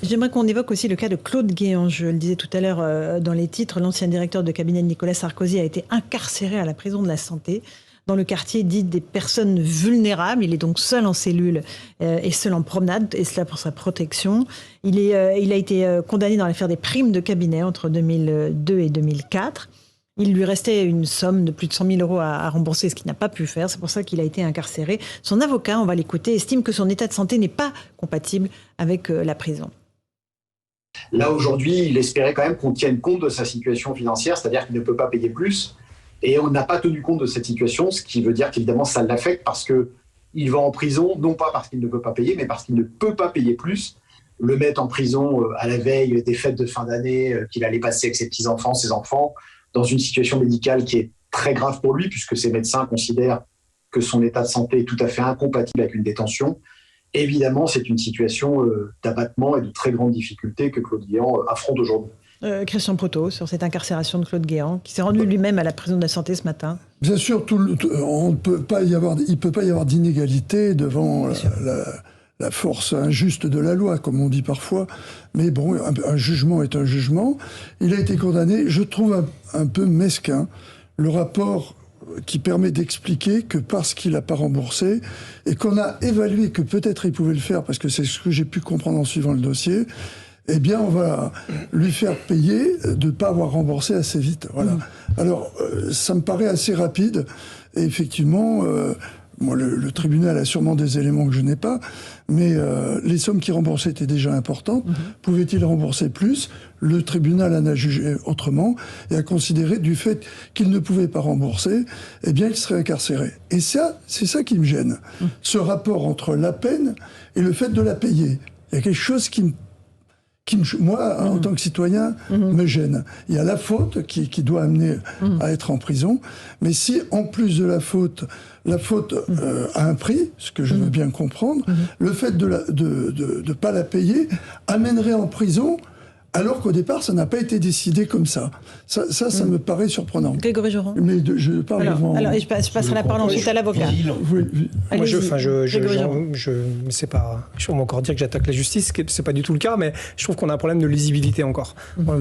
J'aimerais qu'on évoque aussi le cas de Claude Guéant. Je le disais tout à l'heure dans les titres, l'ancien directeur de cabinet de Nicolas Sarkozy a été incarcéré à la prison de la Santé, dans le quartier dit des personnes vulnérables. Il est donc seul en cellule et seul en promenade, et cela pour sa protection. Il a été condamné dans l'affaire des primes de cabinet entre 2002 et 2004. Il lui restait une somme de plus de 100 000 euros à rembourser, ce qu'il n'a pas pu faire. C'est pour ça qu'il a été incarcéré. Son avocat, on va l'écouter, estime que son état de santé n'est pas compatible avec la prison. Là, aujourd'hui, il espérait quand même qu'on tienne compte de sa situation financière, c'est-à-dire qu'il ne peut pas payer plus. Et on n'a pas tenu compte de cette situation, ce qui veut dire qu'évidemment, ça l'affecte parce qu'il va en prison, non pas parce qu'il ne peut pas payer, mais parce qu'il ne peut pas payer plus. Le mettre en prison à la veille des fêtes de fin d'année qu'il allait passer avec ses petits-enfants, ses enfants, dans une situation médicale qui est très grave pour lui, puisque ses médecins considèrent que son état de santé est tout à fait incompatible avec une détention. Évidemment, c'est une situation d'abattement et de très grande difficulté que Claude Guéant affronte aujourd'hui. Christian Proto, sur cette incarcération de Claude Guéant, qui s'est rendu lui-même à la prison de la Santé ce matin. Bien sûr, il ne peut pas y avoir d'inégalité devant la force injuste de la loi, comme on dit parfois. Mais bon, un jugement est un jugement. Il a été condamné. Je trouve un peu mesquin le rapport qui permet d'expliquer que parce qu'il n'a pas remboursé et qu'on a évalué que peut-être il pouvait le faire, parce que c'est ce que j'ai pu comprendre en suivant le dossier, eh bien, on va lui faire payer de ne pas avoir remboursé assez vite. Voilà. Alors, ça me paraît assez rapide. Et effectivement, moi, le tribunal a sûrement des éléments que je n'ai pas, mais les sommes qu'il remboursait étaient déjà importantes. Pouvait-il rembourser plus ? Le tribunal en a jugé autrement et a considéré du fait qu'il ne pouvait pas rembourser, eh bien, il serait incarcéré. Et ça, c'est ça qui me gêne. Ce rapport entre la peine et le fait de la payer. Il y a quelque chose qui, moi, en tant que citoyen, me gêne. Il y a la faute qui doit amener à être en prison, mais si, en plus de la faute a un prix, ce que je veux bien comprendre, le fait de ne pas la payer amènerait en prison, alors qu'au départ, ça n'a pas été décidé comme ça. Ça me paraît surprenant. Grégory Joron. Mais je parle alors, je passerai la parole ensuite à l'avocat. Moi, c'est pas. Je vais encore dire que j'attaque la justice, c'est pas du tout le cas, mais je trouve qu'on a un problème de lisibilité encore.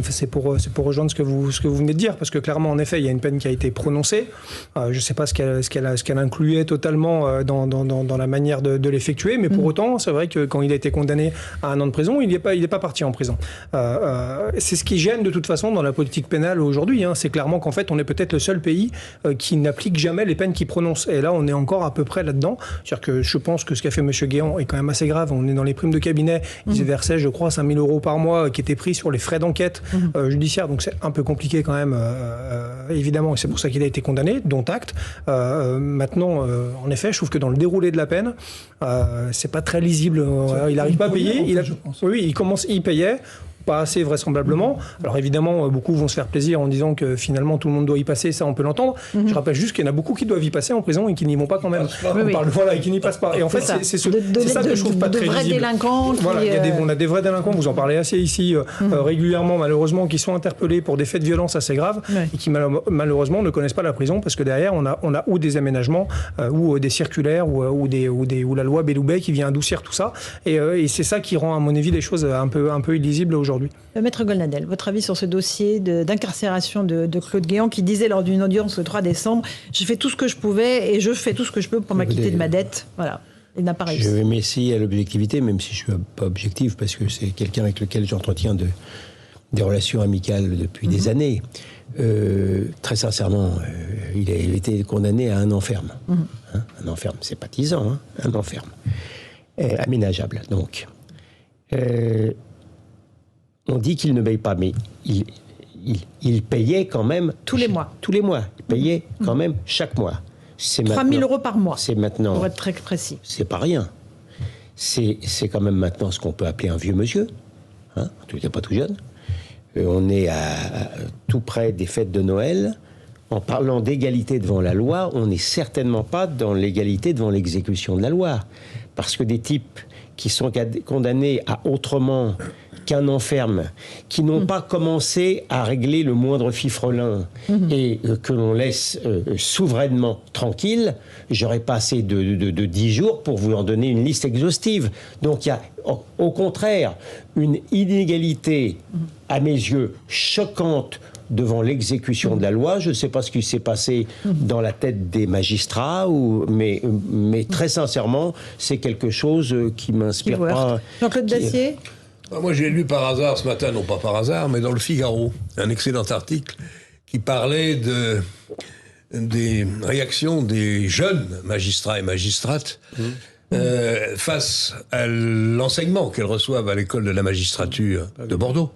C'est pour rejoindre ce que vous venez de dire, parce que clairement, en effet, il y a une peine qui a été prononcée. Je sais pas ce qu'elle incluait totalement dans la manière de l'effectuer, mais pour autant, c'est vrai que quand il a été condamné à 1 an de prison, il n'est pas parti en prison. C'est ce qui gêne de toute façon dans la politique pénale aujourd'hui. C'est clairement qu'en fait, on est peut-être le seul pays qui n'applique jamais les peines qu'il prononce. Et là, on est encore à peu près là-dedans. C'est-à-dire que je pense que ce qu'a fait M. Guéant est quand même assez grave. On est dans les primes de cabinet. Il versait, je crois, 5 000 euros par mois qui étaient pris sur les frais d'enquête judiciaire. Donc c'est un peu compliqué quand même, évidemment. Et c'est pour ça qu'il a été condamné, dont acte. Maintenant, en effet, je trouve que dans le déroulé de la peine, c'est pas très lisible. Il n'arrive pas à payer. Il payait. Pas assez vraisemblablement. Alors évidemment, beaucoup vont se faire plaisir en disant que finalement tout le monde doit y passer, ça on peut l'entendre. Je rappelle juste qu'il y en a beaucoup qui doivent y passer en prison et qui n'y vont pas quand même. Et qui n'y passent pas. Et en fait, c'est ça que je trouve pas très lisible. De vrais délinquants. On a des vrais délinquants, vous en parlez assez ici régulièrement, malheureusement, qui sont interpellés pour des faits de violence assez graves et qui malheureusement ne connaissent pas la prison parce que derrière on a ou des aménagements ou des circulaires ou la loi Belloubet qui vient adoucir tout ça. Et c'est ça qui rend à mon avis les choses un peu illisibles aujourd'hui. Maître Goldnadel, votre avis sur ce dossier d'incarcération de Claude Guéant qui disait lors d'une audience le 3 décembre « J'ai fait tout ce que je pouvais et je fais tout ce que je peux pour m'acquitter de ma dette ». Voilà, il n'a pas réussi. Je vais m'essayer à l'objectivité, même si je ne suis pas objectif, parce que c'est quelqu'un avec lequel j'entretiens des relations amicales depuis des années. Très sincèrement, il a été condamné à 1 an ferme. 1 an ferme, c'est pas 10 ans, 1 an ferme. Aménageable, donc. On dit qu'il ne paye pas, mais il payait quand même... Tous les mois. Tous les mois. Il payait quand même chaque mois. 3 000 euros par mois. C'est maintenant... Pour être très précis. C'est pas rien. C'est quand même maintenant ce qu'on peut appeler un vieux monsieur. En tout cas, pas tout jeune. On est tout près des fêtes de Noël. En parlant d'égalité devant la loi, on n'est certainement pas dans l'égalité devant l'exécution de la loi. Parce que des types qui sont condamnés à autrement qu'un enferme, qui n'ont pas commencé à régler le moindre fifrelin et que l'on laisse souverainement tranquille, j'aurais passé de 10 jours pour vous en donner une liste exhaustive. Donc il y a au contraire une inégalité, à mes yeux, choquante devant l'exécution de la loi. Je ne sais pas ce qui s'est passé dans la tête des magistrats, mais très sincèrement, c'est quelque chose qui m'inspire pas. Jean-Claude Dacier ? Moi, j'ai lu par hasard ce matin, non pas par hasard, mais dans le Figaro, un excellent article qui parlait des réactions des jeunes magistrats et magistrates face à l'enseignement qu'elles reçoivent à l'école de la magistrature de Bordeaux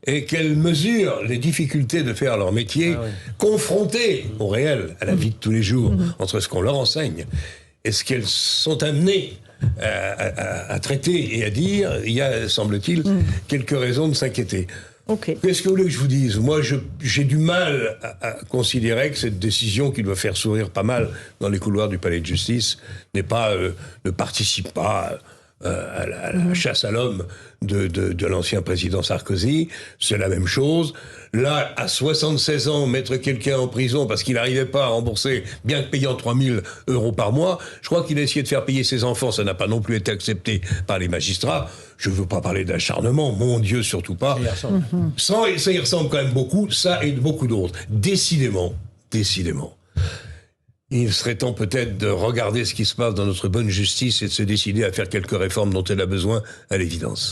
et qu'elles mesurent les difficultés de faire leur métier confrontées au réel, à la vie de tous les jours, entre ce qu'on leur enseigne et ce qu'elles sont amenées à traiter et à dire. Il y a, semble-t-il, quelques raisons de s'inquiéter. Okay. Qu'est-ce que vous voulez que je vous dise ? Moi, j'ai du mal à considérer que cette décision, qui doit faire sourire pas mal dans les couloirs du palais de justice, ne participe pas à la chasse à l'homme de l'ancien président Sarkozy. C'est la même chose. Là, à 76 ans, mettre quelqu'un en prison parce qu'il n'arrivait pas à rembourser, bien que payant 3 000 € par mois, je crois qu'il a essayé de faire payer ses enfants. Ça n'a pas non plus été accepté par les magistrats. Je ne veux pas parler d'acharnement, mon Dieu, surtout pas. Ça y ressemble quand même beaucoup, ça et beaucoup d'autres. Décidément, il serait temps peut-être de regarder ce qui se passe dans notre bonne justice et de se décider à faire quelques réformes dont elle a besoin, à l'évidence.